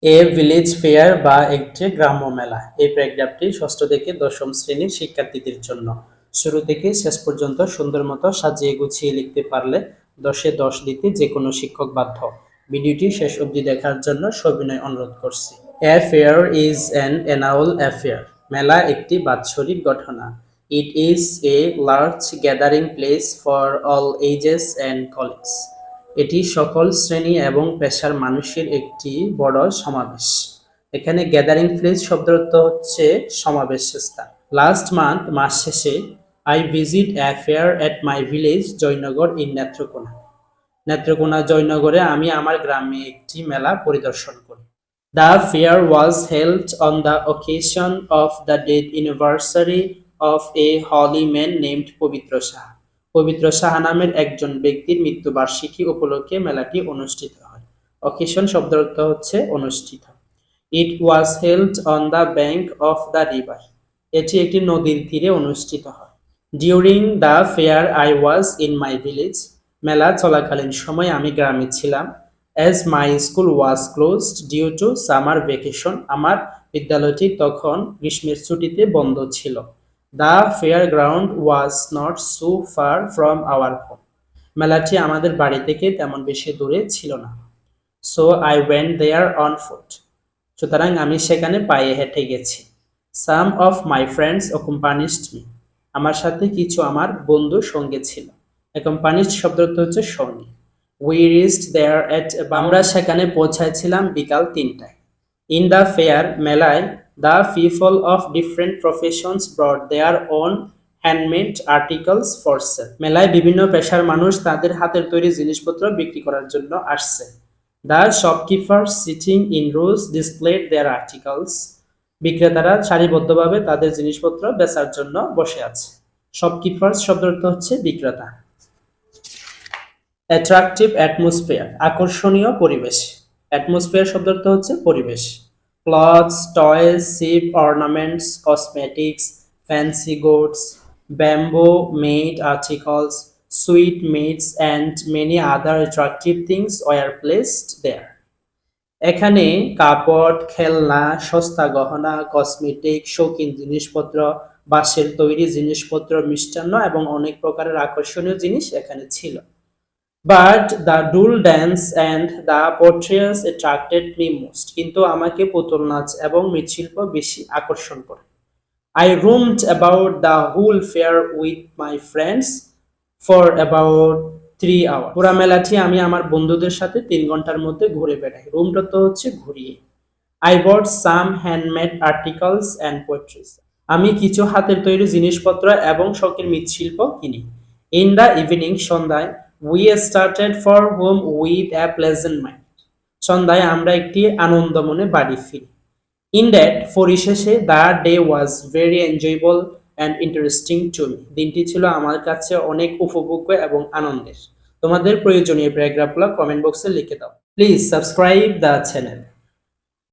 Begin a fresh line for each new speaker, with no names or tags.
A village fair বা একটি গ্রাম্য মেলা। এই প্যারাগ্রাফটি ষষ্ঠ থেকে দশম শ্রেণীর শিক্ষার্থীদের জন্য। শুরু থেকে শেষ পর্যন্ত সুন্দর মতো সাজিয়ে গুছিয়ে লিখতে পারলে 10-এ 10 দিতে যে কোনো শিক্ষক বাধ্য। ভিডিওটি শেষ অবধি দেখার জন্য সবিনয় অনুরোধ করছি। A fair is an annual affair. মেলা একটি বাৎসরিক ঘটনা। It is a large gathering place for all ages and colleagues. এটি সকল শ্রেণী এবং পেশার মানুষের একটি বড় সমাবেশ। এখানে গ্যাদারিং প্লেস শব্দের অর্থ হচ্ছে সমাবেশ স্থান। লাস্ট মাস শেষে I visit a fair at my village Joynagar in Netrokona. Netrokona জয়নগরে আমি আমার গ্রামে একটি মেলা পরিদর্শন করি। The fair was held on the occasion of the death anniversary of a holy man named Pabitra Saha. পবিত্র সাহা নামের একজন ব্যক্তির মৃত্যুবার্ষিকী উপলক্ষে মেলাটি অনুষ্ঠিত হয়। অকেশন শব্দের অর্থ হচ্ছে অনুষ্ঠিত। It was held on the bank of the river. এটি একটি নদীর তীরে অনুষ্ঠিত হয়। During the fair I was in my village. মেলা চলাকালীন সময় আমি গ্রামে ছিলাম। As my school was closed due to summer vacation. আমার বিদ্যালয়টি তখন গ্রীষ্মের ছুটিতে বন্ধ ছিল। The fair ground was not so far from our home. মেলাটি আমাদের বাড়ি থেকে তেমন বেশি দূরে ছিল না। So I went there on foot. সুতরাং আমি সেখানে পায়ে হেঁটে গেছি। Some of my friends accompanied me. আমার সাথে কিছু আমার বন্ধু সঙ্গে ছিল। অ্যাকম্পানিজড শব্দের অর্থ হচ্ছে সঙ্গী। উই রিচড দেয়ার এট। আমরা সেখানে পৌঁছাইছিলাম বিকাল 3টায়। ইন দ্য ফেয়ার মেলায় the people of different professions ব্রট their own handmade articles for sale. মেলায় বিভিন্ন পেশার মানুষ তাদের হাতের তৈরি জিনিসপত্র বিক্রি করার জন্য আসছে। The shopkeeper sitting in rows displayed their articles. বিক্রেতারা সারিবদ্ধভাবে তাদের জিনিসপত্র বেচার জন্য বসে আছে। শপকিপার শব্দের অর্থ হচ্ছে বিক্রেতা। অ্যাট্রাকটিভ অ্যাটমসফিয়ার, আকর্ষণীয় পরিবেশ। অ্যাটমসফিয়ার শব্দের অর্থ হচ্ছে পরিবেশ। Clothes, toys, cheap ornaments, cosmetics, fancy goods, bamboo made articles, sweetmeats and many other attractive things were placed there. এখানে কাপড়, খেলনা, সস্তা গহনা, কসমেটিক, শৌখিন জিনিসপত্র, বাঁশের তৈরি জিনিসপত্র, মিষ্টান্ন এবং অনেক প্রকারের আকর্ষণীয় জিনিস এখানে ছিল। But the doll dance and the potteries attracted me most. কিন্তু আমাকে পুতুল নাচ এবং মৃৎশিল্প বেশি আকর্ষণ করে। I roamed about the whole fair with my friends for about 3 hours. পুরা মেলাটি আমি আমার বন্ধুদের সাথে 3 ঘন্টার মধ্যে ঘুরে বেড়াই। রুমটা তো হচ্ছে ঘুরিয়ে। I bought some handmade articles and poetry. আমি কিছু হাতের তৈরি জিনিসপত্র এবং শখের মৃৎশিল্প কিনি। In the evening, সন্ধ্যায়, we started for home with a pleasant mind. সন্ধ্যায় আমরা একটি আনন্দ মনে বাড়ি ফিরি। In that, পরিশেষে the day was very enjoyable and interesting to me. দিনটি ছিল আমার কাছে অনেক উপভোগ্য এবং আনন্দের। তোমাদের প্রয়োজনীয় প্যারাগ্রাফগুলো কমেন্ট বক্সে লিখে দাও। Please subscribe the channel.